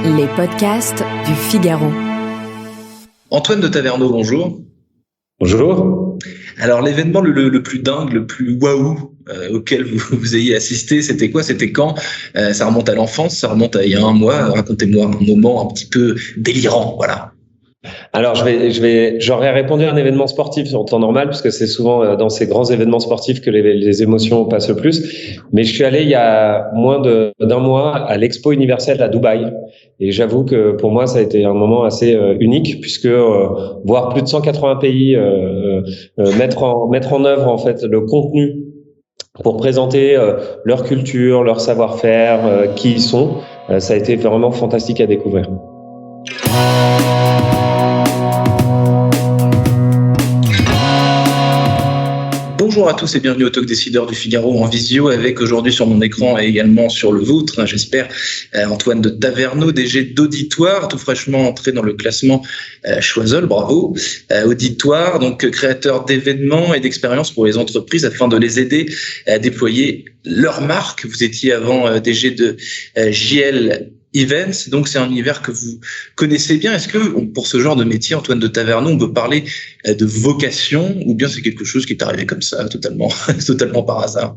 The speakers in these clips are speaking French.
Les podcasts du Figaro. Antoine de Taverneau, bonjour. Bonjour. Alors l'événement le plus dingue, le plus waouh auquel vous ayez assisté, c'était quoi? C'était quand? Ça remonte à l'enfance, ça remonte à il y a un mois. Racontez-moi un moment un petit peu délirant, voilà. Alors j'aurais répondu à un événement sportif en temps normal, parce que c'est souvent dans ces grands événements sportifs que les émotions passent le plus. Mais je suis allé il y a moins d'un mois à l'Expo universelle à Dubaï. Et j'avoue que pour moi, ça a été un moment assez unique, puisque voir plus de 180 pays mettre en œuvre en fait le contenu pour présenter leur culture, leur savoir-faire, qui ils sont, ça a été vraiment fantastique à découvrir. Bonjour à tous et bienvenue au Talk Décideur du Figaro en visio, avec aujourd'hui sur mon écran et également sur le vôtre, j'espère, Antoine de Taverneau, DG d'Auditoire, tout fraîchement entré dans le classement Choiseul, bravo. Auditoire, donc créateur d'événements et d'expériences pour les entreprises afin de les aider à déployer leur marque. Vous étiez avant DG de JL Events, donc c'est un univers que vous connaissez bien. Est-ce que pour ce genre de métier, Antoine de Taverneau, on peut parler de vocation, ou bien c'est quelque chose qui est arrivé comme ça, totalement par hasard?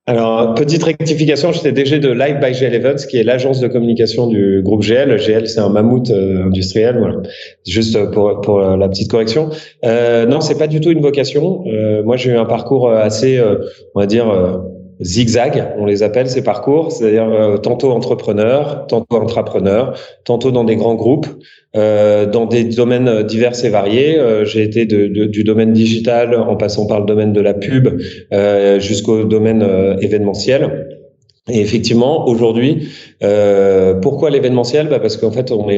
Alors, petite rectification, j'étais DG de Live by JL Events, qui est l'agence de communication du groupe GL. GL, c'est un mammouth industriel, voilà. Juste pour la petite correction. Non, c'est pas du tout une vocation. Moi, j'ai eu un parcours assez, on va dire, zigzag, on les appelle ces parcours, c'est-à-dire tantôt entrepreneur, tantôt intrapreneur, tantôt dans des grands groupes, dans des domaines divers et variés. J'ai été du domaine digital en passant par le domaine de la pub jusqu'au domaine événementiel. Et effectivement, aujourd'hui, pourquoi l'événementiel? Parce qu'en fait, on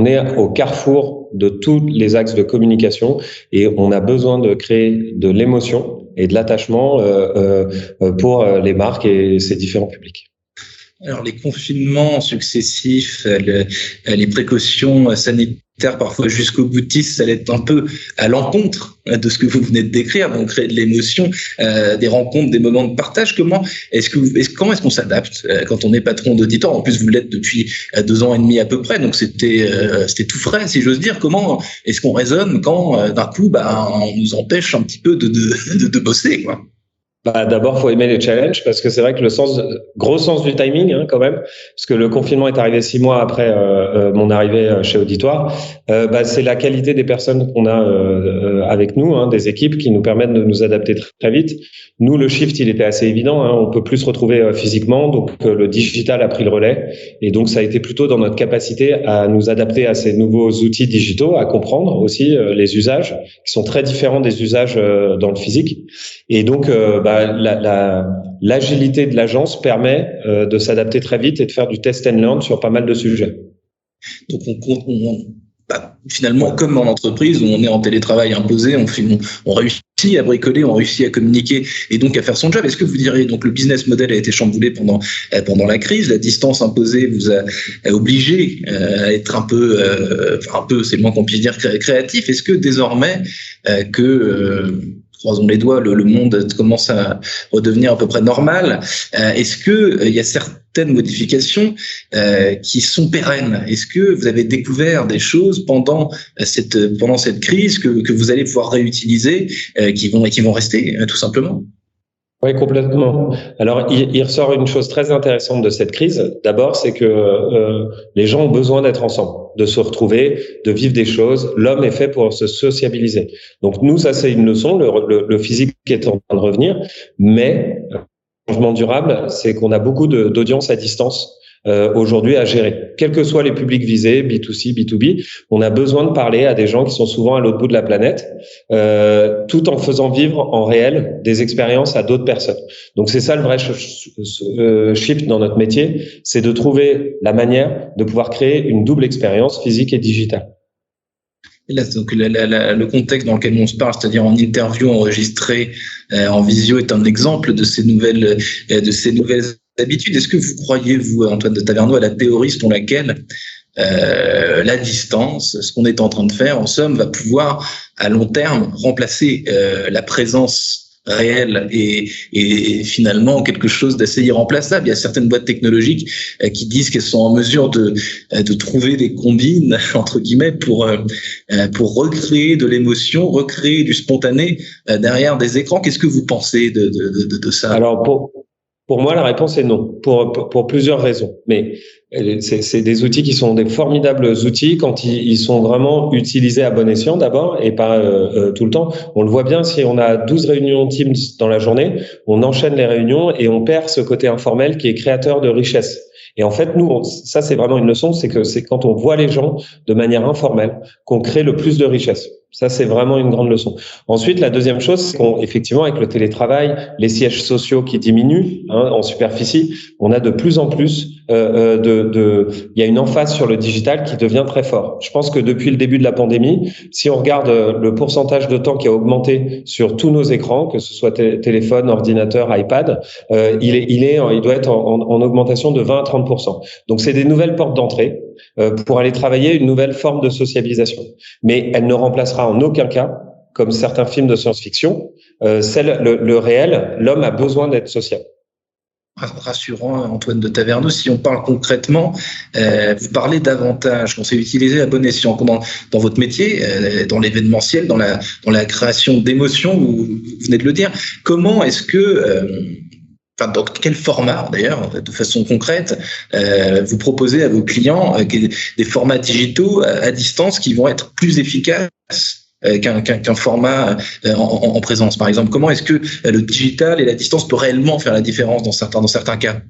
est au carrefour de tous les axes de communication et on a besoin de créer de l'émotion et de l'attachement pour les marques et ses différents publics. Alors les confinements successifs, les précautions sanitaires parfois jusqu'au boutiste, ça allait être un peu à l'encontre de ce que vous venez de décrire, donc créer de l'émotion, des rencontres, des moments de partage. Comment est-ce qu'on s'adapte quand on est patron d'auditoire? En plus, vous l'êtes depuis 2 ans et demi à peu près, donc c'était tout frais, si j'ose dire. Comment est-ce qu'on raisonne quand d'un coup, on nous empêche un petit peu de bosser, quoi? D'abord, faut aimer les challenges, parce que c'est vrai que gros sens du timing, quand même, parce que le confinement est arrivé 6 mois après mon arrivée chez Auditoire. C'est la qualité des personnes qu'on a avec nous, des équipes qui nous permettent de nous adapter très vite. Nous, le shift, il était assez évident, on peut plus se retrouver physiquement, donc le digital a pris le relais, et donc ça a été plutôt dans notre capacité à nous adapter à ces nouveaux outils digitaux, à comprendre aussi les usages qui sont très différents des usages dans le physique, et donc l'agilité de l'agence permet de s'adapter très vite et de faire du test and learn sur pas mal de sujets. Donc finalement, comme en entreprise où on est en télétravail imposé, on réussit à bricoler, on réussit à communiquer et donc à faire son job. Est-ce que vous diriez, donc le business model a été chamboulé pendant la crise, la distance imposée vous a obligé à être un peu, c'est le moins qu'on puisse dire, créatif. Est-ce que désormais croisons les doigts, le monde commence à redevenir à peu près normal, est-ce que il y a certaines modifications qui sont pérennes? Est-ce que vous avez découvert des choses pendant cette crise que vous allez pouvoir réutiliser, qui vont rester tout simplement? Oui, complètement. Alors, il ressort une chose très intéressante de cette crise. D'abord, c'est que les gens ont besoin d'être ensemble, de se retrouver, de vivre des choses. L'homme est fait pour se sociabiliser. Donc, nous, ça, c'est une leçon. Le physique est en train de revenir, mais le changement durable, c'est qu'on a beaucoup d'audience à distance aujourd'hui à gérer. Quels que soient les publics visés, B2C, B2B, on a besoin de parler à des gens qui sont souvent à l'autre bout de la planète, tout en faisant vivre en réel des expériences à d'autres personnes. Donc c'est ça le vrai shift dans notre métier, c'est de trouver la manière de pouvoir créer une double expérience physique et digitale. Là, donc le contexte dans lequel on se parle, c'est-à-dire en interview enregistrée en visio, est un exemple de ces nouvelles habitudes. Est-ce que vous croyez, vous, Antoine de Taverneau, à la théorie selon laquelle la distance, ce qu'on est en train de faire, en somme, va pouvoir à long terme remplacer la présence réel et finalement quelque chose d'assez irremplaçable. Il y a certaines boîtes technologiques qui disent qu'elles sont en mesure de trouver des combines entre guillemets pour recréer de l'émotion, recréer du spontané derrière des écrans. Qu'est-ce que vous pensez de ça? Alors pour moi, la réponse est non, pour plusieurs raisons. Mais c'est des outils qui sont des formidables outils quand ils sont vraiment utilisés à bon escient d'abord et pas tout le temps. On le voit bien, si on a 12 réunions Teams dans la journée, on enchaîne les réunions et on perd ce côté informel qui est créateur de richesse. Et en fait, nous, ça c'est vraiment une leçon, c'est quand on voit les gens de manière informelle qu'on crée le plus de richesse. Ça, c'est vraiment une grande leçon. Ensuite, la deuxième chose, c'est qu'effectivement, avec le télétravail, les sièges sociaux qui diminuent en superficie, on a de plus en plus il y a une emphase sur le digital qui devient très fort. Je pense que depuis le début de la pandémie, si on regarde le pourcentage de temps qui a augmenté sur tous nos écrans, que ce soit téléphone, ordinateur, iPad, il doit être en augmentation de 20 à 30%. Donc, c'est des nouvelles portes d'entrée pour aller travailler une nouvelle forme de socialisation. Mais elle ne remplacera en aucun cas, comme certains films de science-fiction, le réel. L'homme a besoin d'être social. Rassurant, Antoine de Taverneau. Si on parle concrètement, vous parlez d'avantages qu'on sait utiliser à bon escient dans votre métier, dans l'événementiel, dans la création d'émotions, vous venez de le dire. Comment est-ce que dans quel format d'ailleurs, de façon concrète, vous proposez à vos clients des formats digitaux à distance qui vont être plus efficaces qu'un format en présence, par exemple? Comment est-ce que le digital et la distance peut réellement faire la différence dans certains cas?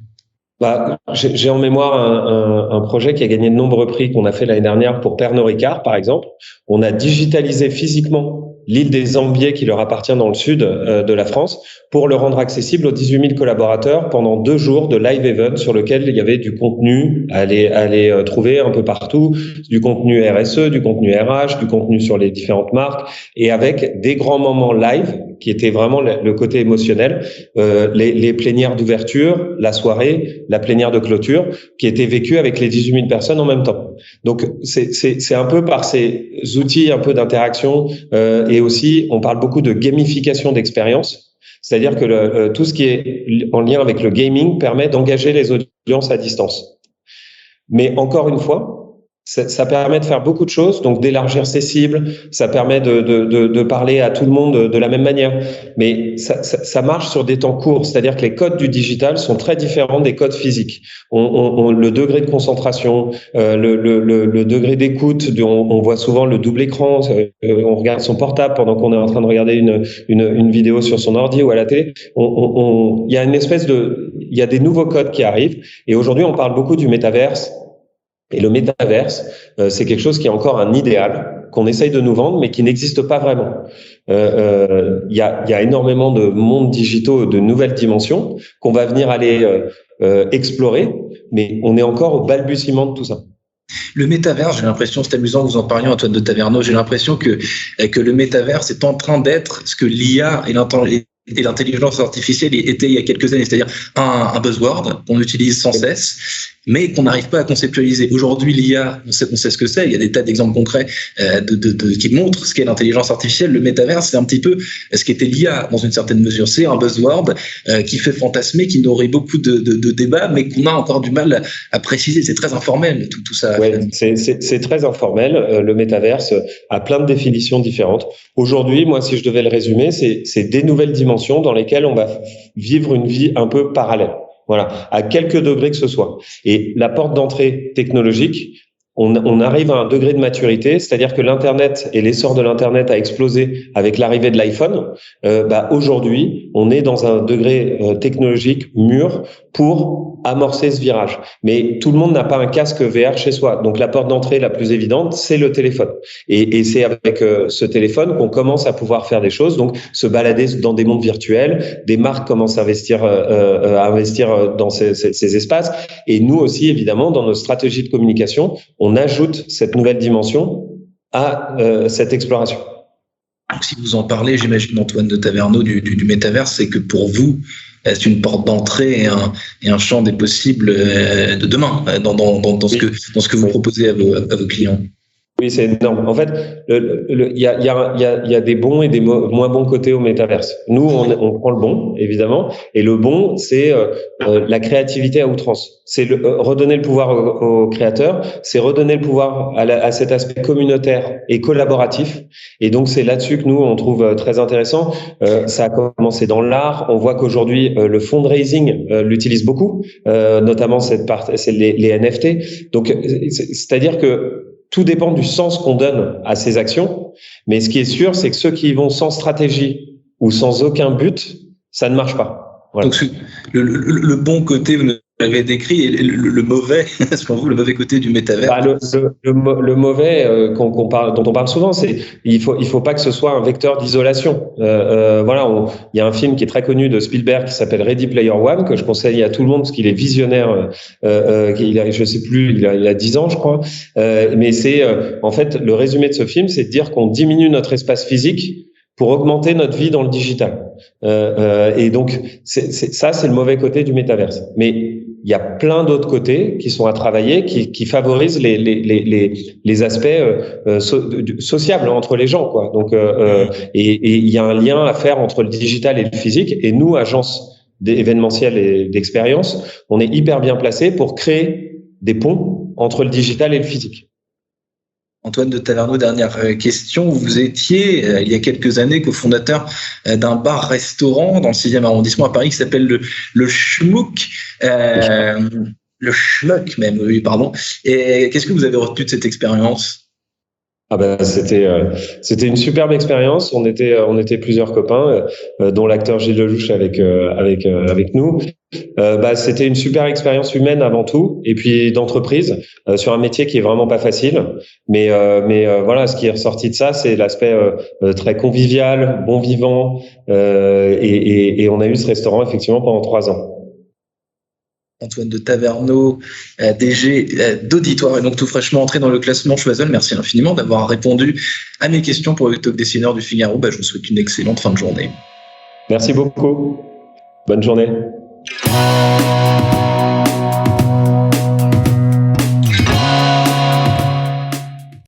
J'ai en mémoire un projet qui a gagné de nombreux prix qu'on a fait l'année dernière pour Pernod Ricard, par exemple. On a digitalisé physiquement l'île des Ambiers qui leur appartient dans le sud de la France pour le rendre accessible aux 18 000 collaborateurs pendant 2 jours de live event sur lequel il y avait du contenu à aller trouver un peu partout, du contenu RSE, du contenu RH, du contenu sur les différentes marques et avec des grands moments live qui étaient vraiment le côté émotionnel, les plénières d'ouverture, la soirée, la plénière de clôture qui étaient vécues avec les 18 000 personnes en même temps. Donc c'est un peu par ces outils un peu d'interaction et aussi on parle beaucoup de gamification d'expérience, c'est-à-dire que tout ce qui est en lien avec le gaming permet d'engager les audiences à distance. Mais encore une fois, ça permet de faire beaucoup de choses, donc d'élargir ses cibles, ça permet de parler à tout le monde de la même manière. Mais ça marche sur des temps courts, c'est-à-dire que les codes du digital sont très différents des codes physiques. Le degré de concentration, le degré d'écoute, on voit souvent le double écran, on regarde son portable pendant qu'on est en train de regarder une vidéo sur son ordi ou à la télé. Il y a il y a des nouveaux codes qui arrivent, et aujourd'hui on parle beaucoup du métaverse. Et le métaverse, c'est quelque chose qui est encore un idéal qu'on essaye de nous vendre, mais qui n'existe pas vraiment. Il y a énormément de mondes digitaux, de nouvelles dimensions qu'on va venir aller explorer, mais on est encore au balbutiement de tout ça. Le métaverse, j'ai l'impression, c'est amusant que vous en parliez, Antoine de Taverneau, j'ai l'impression que le métaverse est en train d'être ce que l'IA et l'intelligence artificielle était il y a quelques années, c'est-à-dire un buzzword qu'on utilise sans cesse, mais qu'on n'arrive pas à conceptualiser. Aujourd'hui, l'IA, on sait ce que c'est. Il y a des tas d'exemples concrets qui montrent ce qu'est l'intelligence artificielle. Le métaverse, c'est un petit peu ce qu'était l'IA dans une certaine mesure. C'est un buzzword qui fait fantasmer, qui nourrit beaucoup de débats, mais qu'on a encore du mal à préciser. C'est très informel, tout ça. Ouais, c'est très informel. Le métaverse a plein de définitions différentes. Aujourd'hui, moi, si je devais le résumer, c'est des nouvelles dimensions dans lesquelles on va vivre une vie un peu parallèle. Voilà, à quelques degrés que ce soit. Et la porte d'entrée technologique, on arrive à un degré de maturité, c'est-à-dire que l'Internet et l'essor de l'Internet a explosé avec l'arrivée de l'iPhone. Aujourd'hui, on est dans un degré technologique mûr pour amorcer ce virage. Mais tout le monde n'a pas un casque VR chez soi. Donc la porte d'entrée la plus évidente, c'est le téléphone. Et c'est avec ce téléphone qu'on commence à pouvoir faire des choses, donc se balader dans des mondes virtuels. Des marques commencent à investir dans ces espaces. Et nous aussi, évidemment, dans nos stratégies de communication, on ajoute cette nouvelle dimension à cette exploration. Donc, si vous en parlez, j'imagine, Antoine de Taverneau, du métaverse, c'est que pour vous, c'est une porte d'entrée et un champ des possibles de demain dans ce que vous proposez à vos clients. Oui, c'est énorme. En fait, il y a des bons et des moins bons côtés au métaverse. Nous, on prend le bon, évidemment, et le bon, c'est la créativité à outrance. C'est redonner le pouvoir aux créateurs, c'est redonner le pouvoir à cet aspect communautaire et collaboratif. Et donc, c'est là-dessus que nous, on trouve très intéressant. Ça a commencé dans l'art. On voit qu'aujourd'hui, le fundraising l'utilise beaucoup, notamment c'est les NFT. Donc, c'est-à-dire que tout dépend du sens qu'on donne à ces actions, mais ce qui est sûr, c'est que ceux qui y vont sans stratégie ou sans aucun but, ça ne marche pas. Voilà. Donc le bon côté, vous l'avez décrit, et le mauvais, selon vous, le mauvais côté du métavers. Le mauvais dont on parle souvent, c'est il faut pas que ce soit un vecteur d'isolation. Voilà, il y a un film qui est très connu de Spielberg qui s'appelle Ready Player One, que je conseille à tout le monde parce qu'il est visionnaire. Je sais plus, il a 10 ans, je crois. Mais c'est en fait le résumé de ce film, c'est de dire qu'on diminue notre espace physique pour augmenter notre vie dans le digital. Et donc, c'est le mauvais côté du métaverse. Mais il y a plein d'autres côtés qui sont à travailler, qui favorisent les aspects sociables entre les gens, quoi. Donc, et il y a un lien à faire entre le digital et le physique. Et nous, agence événementielle et d'expérience, on est hyper bien placés pour créer des ponts entre le digital et le physique. Antoine de Taverneau, dernière question. Vous étiez, il y a quelques années, cofondateur d'un bar-restaurant dans le 6e arrondissement à Paris qui s'appelle le Schmuck. Le Schmuck même, oui, pardon. Et qu'est-ce que vous avez retenu de cette expérience ? Ah ben c'était une superbe expérience. On était plusieurs copains, dont l'acteur Gilles Lelouch avec nous. C'était une super expérience humaine avant tout, et puis d'entreprise sur un métier qui est vraiment pas facile. Mais voilà, ce qui est ressorti de ça, c'est l'aspect très convivial, bon vivant, et on a eu ce restaurant effectivement pendant 3 ans. Antoine de Taverneau, DG d'Auditoire, et donc tout fraîchement entré dans le classement Choiseul. Merci infiniment d'avoir répondu à mes questions pour le Talk Dessineur du Figaro. Je vous souhaite une excellente fin de journée. Merci beaucoup. Bonne journée.